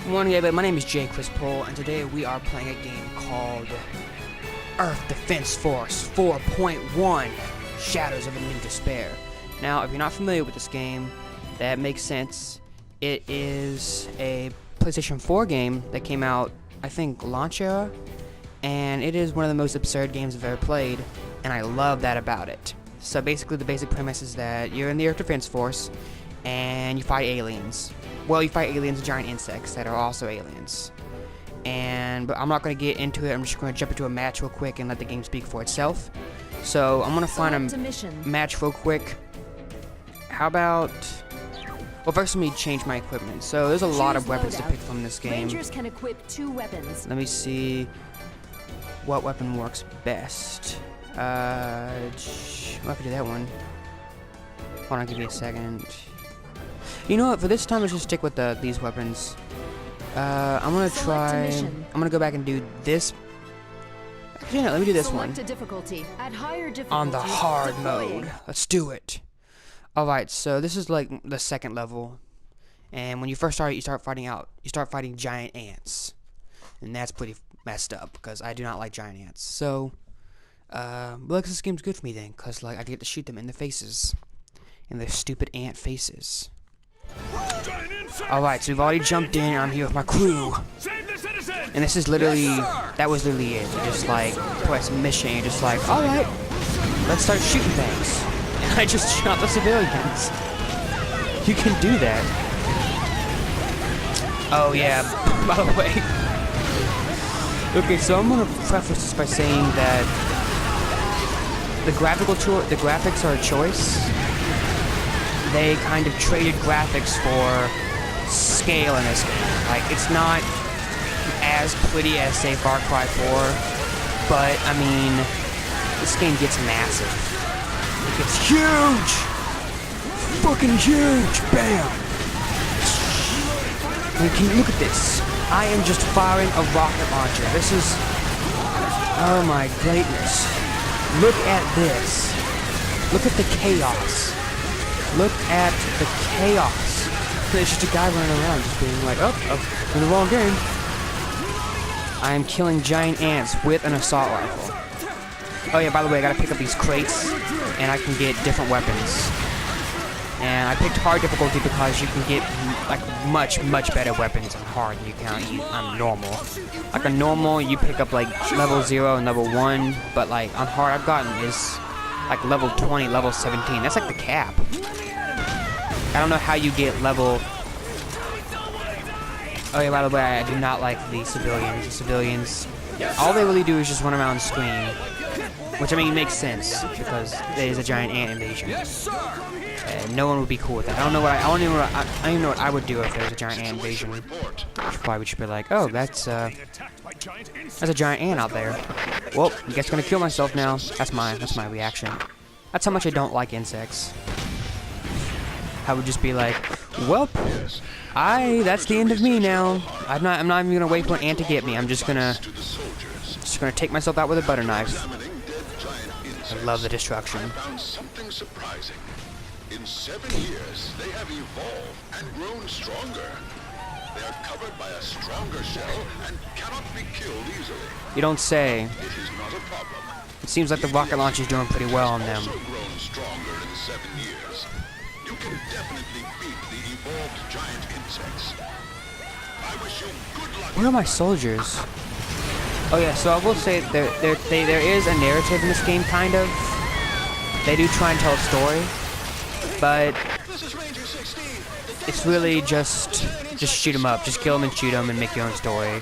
Morning, everybody. My name is Jay Chris Pohl, and today we are playing a game called Earth Defense Force 4.1 Shadows of a New Despair. Now, if you're not familiar with this game, that makes sense. It is a PlayStation 4 game that came out, I think, launch era, and it is one of the most absurd games I've ever played, and I love that about it. So basically, the basic premise is that you're in the Earth Defense Force, and you fight aliens. Well, you fight aliens and giant insects that are also aliens. But I'm not going to get into it. I'm just going to jump into a match real quick and let the game speak for itself. So I'm going to find a match real quick. How about... Well, first let me change my equipment. So there's a lot of weapons to pick from this game. Rangers can equip 2 weapons. Let me see what weapon works best. I'll have to do that one. Hold on, give me a second. You know what? For this time, let's just stick with these weapons. I'm gonna try. I'm gonna go back and do this. Actually, no, let me do this one. On the hard mode. Let's do it. All right. So this is like the second level, and when you first start, you start fighting giant ants, and that's pretty messed up because I do not like giant ants. So, well, this game's good for me then, cause like I get to shoot them in the faces, in their stupid ant faces. Alright, so we've already jumped in. I'm here with my crew. And this is literally, that was literally it. You just like press mission, you're just like, alright, let's start shooting things. And I just shot the civilians. You can do that. Oh yeah, by the way. Okay, so I'm gonna preface this by saying that the graphics are a choice. They kind of traded graphics for scale in this game. Like, it's not as pretty as, say, Far Cry 4, but, I mean, this game gets massive. It gets huge! Fucking huge! Bam! I mean, can you look at this? I am just firing a rocket launcher. This is... Oh my greatness. Look at this. Look at the chaos. Look at the chaos. It's just a guy running around just being like, oh, in the wrong game. I am killing giant ants with an assault rifle. Oh yeah, by the way, I gotta pick up these crates, and I can get different weapons. And I picked hard difficulty because you can get like much better weapons on hard than you can on normal. Like on normal, you pick up like level 0 and level 1, but like on hard I've gotten is like level 20, level 17. That's like the cap. I don't know how you get level... Oh yeah, by the way, I do not like the civilians. The civilians, all they really do is just run around and scream. Which, I mean, makes sense, because there is a giant ant invasion. And no one would be cool with that. I don't even know what I would do if there was a giant ant invasion. Probably would just be like, oh, that's a giant ant out there. Well, I guess I'm gonna kill myself now. That's my reaction. That's how much I don't like insects. I would just be like, well, that's the end of me now. I'm not even gonna wait for an ant to get me. I'm just gonna take myself out with a butter knife. I love the destruction. Something surprising. In 7 years, they have evolved and grown stronger. They are covered by a stronger shell and cannot be killed easily. You don't say. It is not a problem. It seems like the rocket launch is doing pretty well on them. Also grown stronger in 7 years. You can definitely beat the evolved giant insects. I wish you good luck. Where are my soldiers? Oh yeah, so I will say there is a narrative in this game, kind of. They do try and tell a story, but it's really just shoot them up, just kill them and shoot them and make your own story.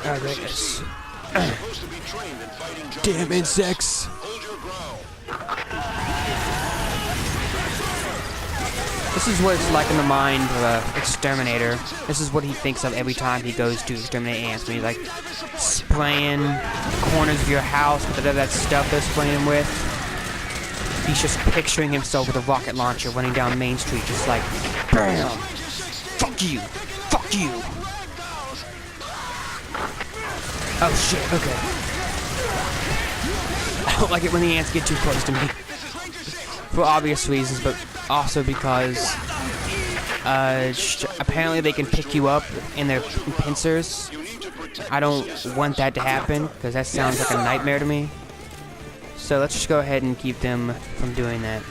Oh goodness. Damn insects. This is what it's like in the mind of an exterminator. This is what he thinks of every time he goes to exterminate ants. When he's like spraying corners of your house with that stuff they're spraying with. He's just picturing himself with a rocket launcher running down Main Street, just like, BAM! Fuck you! Fuck you! Oh shit, okay. I don't like it when the ants get too close to me. For obvious reasons, but also because Apparently they can pick you up in their pincers. I don't want that to happen, because that sounds like a nightmare to me. So let's just go ahead and keep them from doing that.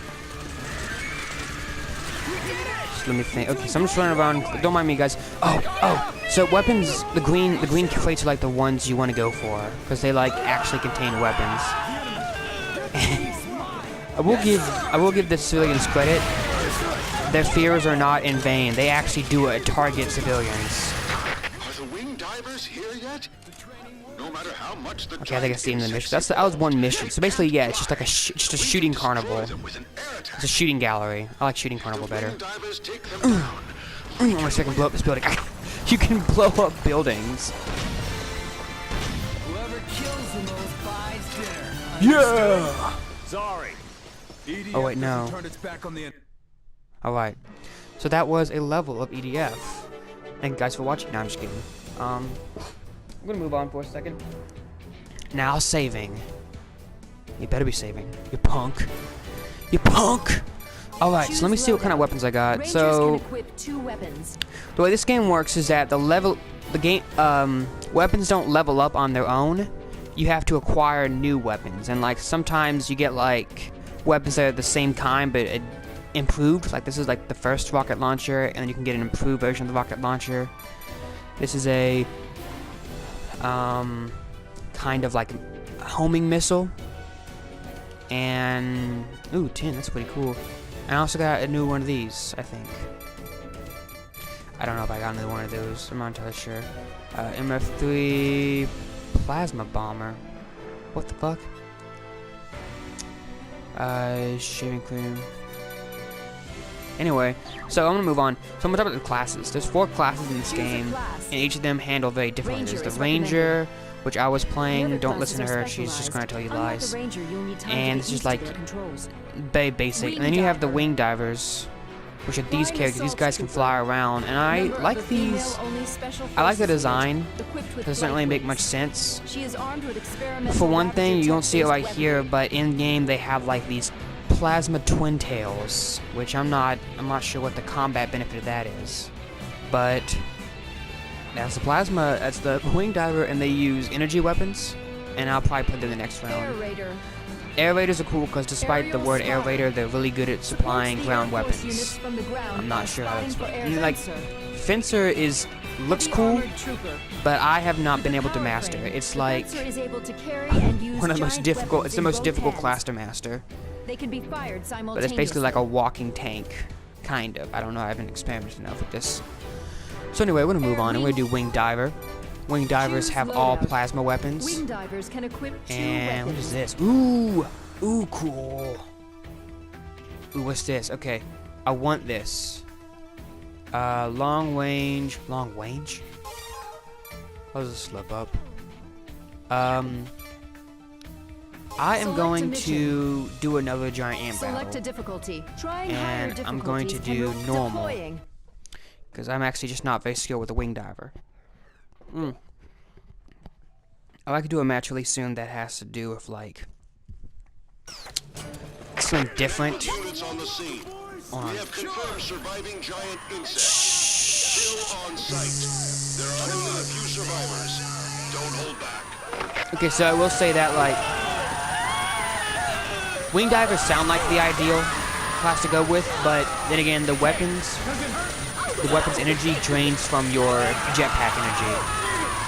Just let me think. Okay, so I'm just running around. Don't mind me, guys. Oh. So weapons, the green crates are like the ones you want to go for, because they like actually contain weapons. I will give the civilians credit. Their fears are not in vain. They actually do target civilians. Are the wing divers here yet? No matter how much the Okay, I think I see in the mission. That was one mission. So basically, yeah, it's just like just a shooting carnival. It's a shooting gallery. I like shooting carnival better. Oh my second, blow up this building. You can blow up buildings. Whoever kills the most buys dinner. Yeah. Sorry. EDF Oh wait, no. turned its back on the Alright. So that was a level of EDF. Thank you guys for watching. No, I'm just kidding. I'm gonna move on for a second. Now saving. You better be saving. You punk. You punk! Alright, so let me see what kind of weapons I got. Rangers So can equip 2 weapons. the way this game works is that weapons don't level up on their own. You have to acquire new weapons, and like sometimes you get like weapons that are the same kind but improved. Like this is like the first rocket launcher, and then you can get an improved version of the rocket launcher. This is a kind of like a homing missile, and ooh, 10. That's pretty cool. I also got a new one of these, I think. I don't know if I got another one of those. I'm not entirely sure. MF3 plasma bomber. What the fuck? Shaving cream. Anyway, so I'm gonna move on. So I'm gonna talk about the classes. There's 4 classes in this game, and each of them handle very differently. There's the Ranger, which I was playing. Don't listen to her. She's just gonna tell you lies. And it's just like very basic. And then you have the Wing Divers, which are these characters. These guys can fly around, and I like these. I like the design. Doesn't really make much sense. For one thing, you don't see it right here, but in game they have like these plasma twin tails, which I'm not sure what the combat benefit of that is, but that's the plasma. That's the Wing Diver, and they use energy weapons, and I'll probably put them in the next round. Air Raiders are cool because despite the word Air Raider, they're really good at supplying ground weapons. I'm not sure how to explain. Like, Fencer looks cool, but I have not been able to master it. It's like one of the most difficult. It's the most difficult class to master. They can be fired simultaneously. But it's basically like a walking tank, kind of. I don't know. I haven't experimented enough with this. So anyway, we're gonna move on. I'm gonna do Wing Diver. Wing Divers have all plasma weapons. Wing Divers can equip 2 And what weapons. is this? Ooh, cool. Ooh, what's this? Okay, I want this. Long range. I'll just slip up. I am going to do another giant ant Select a battle, difficulty. Trying higher and I'm going to difficulties do and normal, deploying. because I'm actually just not very skilled with the Wing Diver. I like to do a match really soon that has to do with like something different. Units on the scene. On. We have confirmed surviving giant insects. Still on site. There are only a few survivors. Don't hold back. Okay, so I will say that like Wing Divers sound like the ideal class to go with, but then again, the weapons energy drains from your jetpack energy.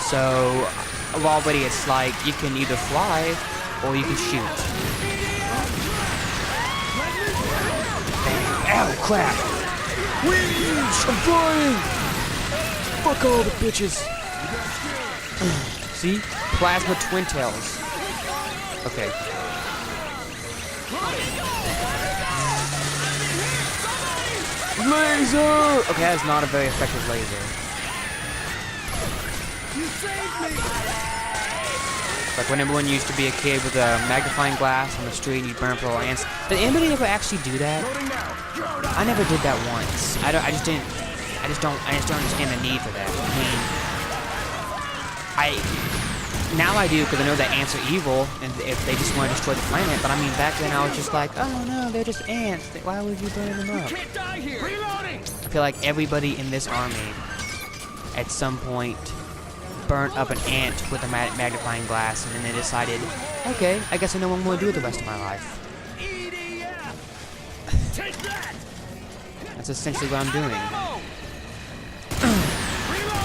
So already it's like you can either fly or you can shoot. Ow, crap! Wings! I'm flying! Fuck all the bitches! See? Plasma twin tails. Okay. Laser! Okay, that is not a very effective laser. Like when everyone used to be a kid with a magnifying glass on the street and you burn up little ants. Did anybody ever actually do that? I never did that once. I just don't understand the need for that. I mean, now I do, because I know that ants are evil, and if they just want to destroy the planet. But I mean, back then I was just like, oh no, they're just ants. Why would you burn them up? Can't die here. Reloading. I feel like everybody in this army, at some point, burnt up an ant with a magnifying glass, and then they decided, okay, I guess I know what I'm going to do with the rest of my life. EDF. Take that. That's essentially what I'm doing.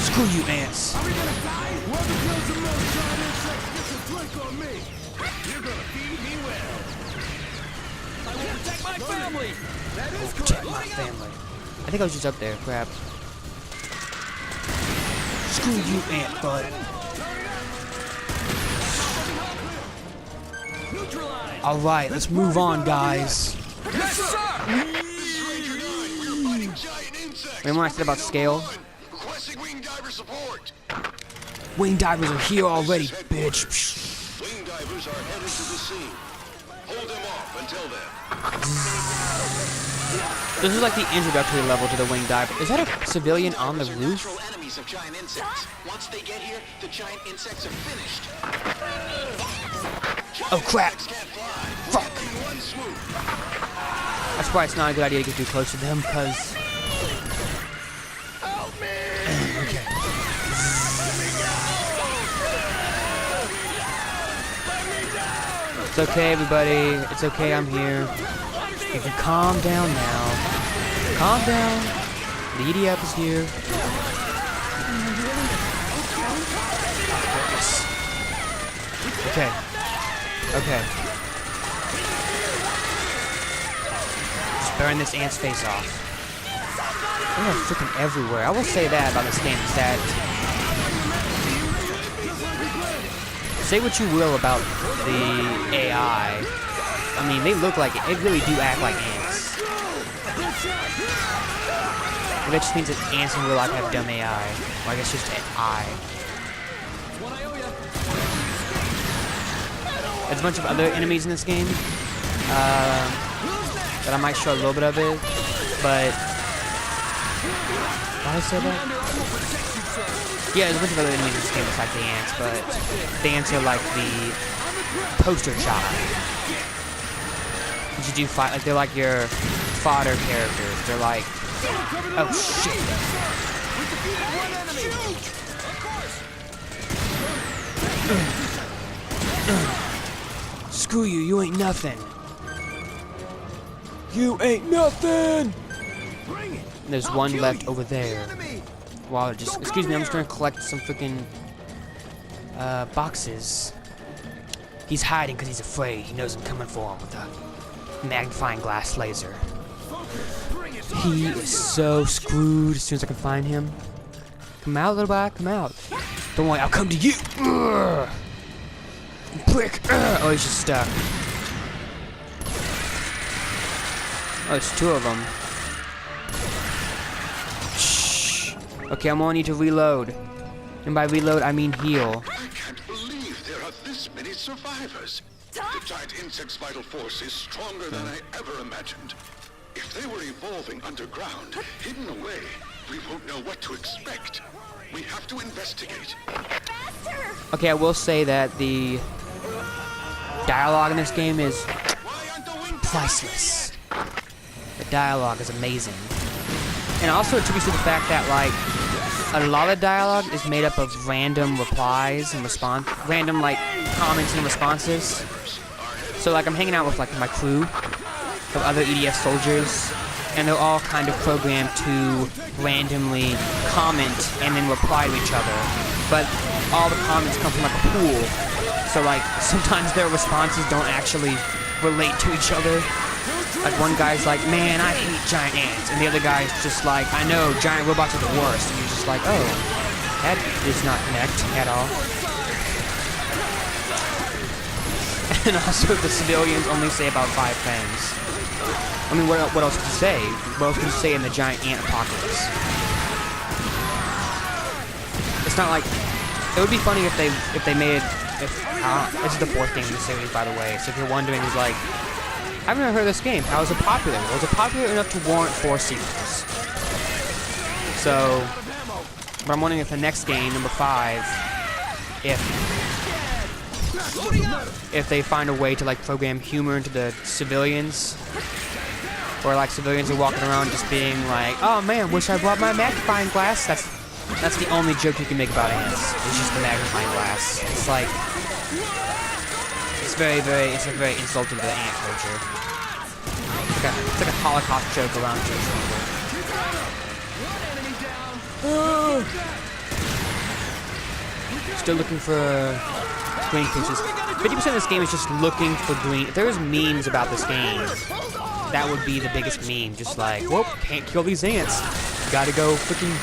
Screw you, ants. Are we gonna die? Whoever kills the most giant insects gets a drink on me. You're gonna feed me well. I will protect my family. That is Protect correct. my family. I think I was just up there. Crap. Screw you, ant bud. Neutralize. Alright, let's move on, guys. Yes, sir. Ranger 9, we're fighting giant insects. Remember when I said about scale? Requesting wing diver support. Wing divers are here already, bitch. Wing divers are headed to the scene. Hold them off until then. This is like the introductory level to the wing diver. Is that a civilian on the Are roof? natural enemies of giant insects. Once they get here, the giant insects are finished. Oh crap. Insects can't fly. Fuck. In one swoop. That's why it's not a good idea to get too close to them, because... Okay. It's okay, everybody. It's okay, I'm here. You can calm down now. Calm down. The EDF is here. Okay. Okay. Just burn this ant's face off. They're freaking everywhere. I will say that about this game is that... Say what you will about the AI. I mean, they look like it. They really do act like ants. But that just means that ants in real life have dumb AI. Or I guess just an eye. There's a bunch of other enemies in this game. That I might show a little bit of it. But... Why did I say that? Yeah, there's a bunch of other enemies in this game besides the ants, but the ants are like the poster child. You do fight, like they're like your fodder characters. They're like, oh shit. Screw you, you ain't nothing. You ain't nothing! There's one left over there. Wow, just, excuse me, I'm just gonna collect some freaking boxes. He's hiding because he's afraid. He knows I'm coming for him with a magnifying glass laser. He is so screwed as soon as I can find him. Come out, little guy, come out. Don't worry, I'll come to you. Ugh. Prick. Ugh. Oh, he's just stuck. Oh, it's two of them. Shh. Okay, I'm gonna need to reload. And by reload, I mean heal. I can't believe there are this many survivors. The giant insect's vital force is stronger than I ever imagined. If they were evolving underground, hidden away, we won't know what to expect. We have to investigate. Okay, I will say that the dialogue in this game is Why aren't the wing priceless. The dialogue is amazing. And also it attributes to the fact that, like, a lot of dialogue is made up of random replies and random, like, comments and responses. So, like, I'm hanging out with, like, my crew of other EDF soldiers, and they're all kind of programmed to randomly comment and then reply to each other. But all the comments come from, like, a pool. So, like, sometimes their responses don't actually relate to each other. Like, one guy's like, man, I hate giant ants. And the other guy's just like, I know, giant robots are the worst. And you're just like, oh, that does not connect at all. And also, the civilians only say about 5 things. I mean, what else can you say? What else can you say in the giant ant apocalypse? It's not like... It would be funny if they made... this is the 4th game in the series, by the way. So if you're wondering, who's like... I've never heard of this game. How is it popular? Was it popular enough to warrant 4 sequels? So, but I'm wondering if the next game, number 5, if if they find a way to like program humor into the civilians, or like civilians are walking around just being like, "Oh man, wish I brought my magnifying glass." That's the only joke you can make about ants. It's just the magnifying glass. It's like it's a very insulting to the ant culture. It's like a Holocaust joke around Jewish people. Still looking for green pieces. 50% of this game is just looking for green. If there was memes about this game, that would be the biggest meme. Just like, whoop, can't kill these ants. Gotta go freaking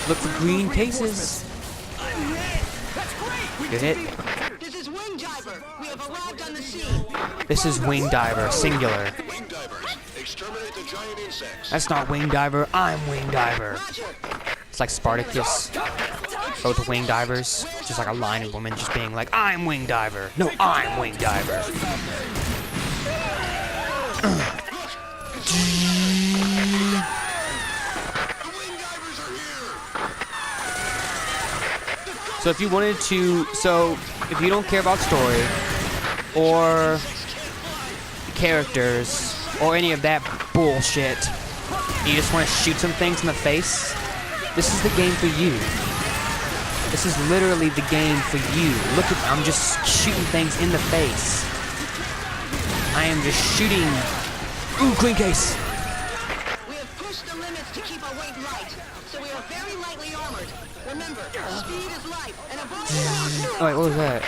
look for green cases. Good hit. This is Wing Diver. We have arrived on the scene. This is Wing Diver, singular. Wing divers, exterminate the giant insects. That's not Wing Diver, I'm Wing Diver. It's like Spartacus, but with Wing Divers. Just like a lion woman just being like, I'm Wing Diver. No, I'm Wing Diver. The wing divers are here. So if you wanted to, if you don't care about story, or characters, or any of that bullshit, you just want to shoot some things in the face, this is the game for you. This is literally the game for you. Look at, I'm just shooting things in the face. I am just shooting. Ooh, green case. We have pushed the limits to keep our weight light, so we are very lightly armored. Remember, speed is life, and above Oh, wait, what was that?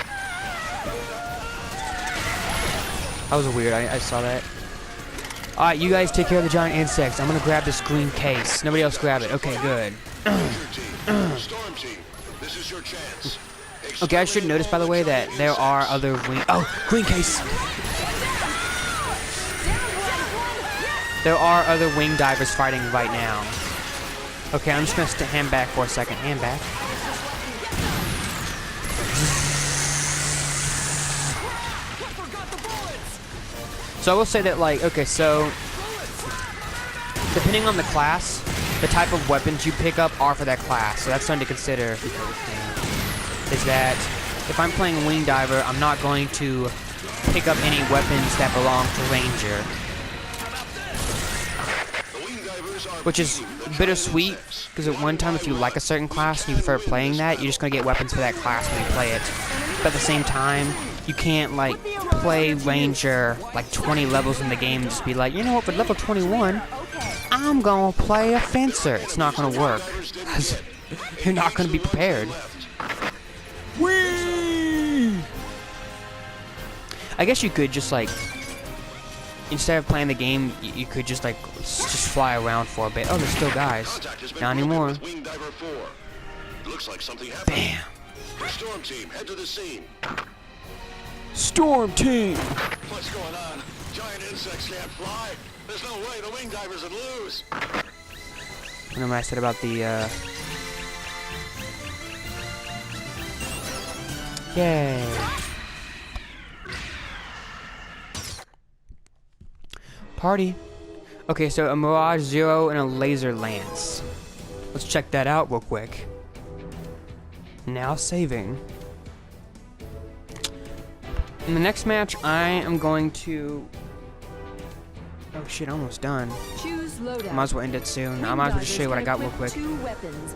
That was weird. I saw that. Alright, you guys take care of the giant insects. I'm gonna grab this green case. Nobody else grab it. Okay, good. Storm team, this is your chance. Okay, I should notice, by the way, that there are other wing... Oh, green case! There are other wing divers fighting right now. Okay, I'm just gonna hand back for a second. Hand back. So I will say that, like, okay, so depending on the class, the type of weapons you pick up are for that class. So that's something to consider. Is that if I'm playing Wing Diver, I'm not going to pick up any weapons that belong to Ranger. Which is bittersweet, because at one time if you like a certain class and you prefer playing that, you're just going to get weapons for that class when you play it. But at the same time, you can't, like, play Ranger, like, 20 levels in the game and just be like, you know what, for level 21, I'm going to play a Fencer. It's not going to work, because you're not going to be prepared. Whee! I guess you could just, like, instead of playing the game, you could just, like, just fly around for a bit. Oh, there's still guys. Not anymore. Wing Diver 4. Looks like something happened. Bam. Storm team, head to the scene. Storm team! What's going on? Giant insects can't fly. There's no way the wing divers would lose. Remember I said about the, Yay. Party. Okay, so a Mirage Zero and a Laser Lance. Let's check that out real quick. Now saving. In the next match, I am going to... Oh shit, almost done. Choose loadout. Might as well end it soon. I might as well just show you what I got real quick. 2 weapons.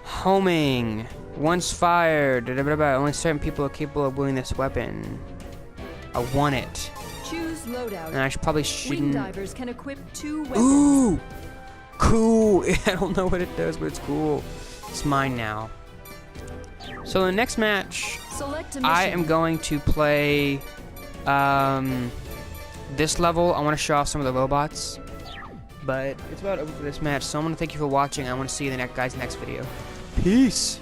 Homing. Once fired. Only certain people are capable of wielding this weapon. I want it. Choose loadout. And I probably Wing shouldn't... divers can equip 2 weapons. Ooh! Cool! I don't know what it does, but it's cool. It's mine now. So in the next match, Select a I mission. am going to play this level. I want to show off some of the robots. But it's about over for this match, so I'm going to thank you for watching. I want to see you in the next, guys' next video. Peace!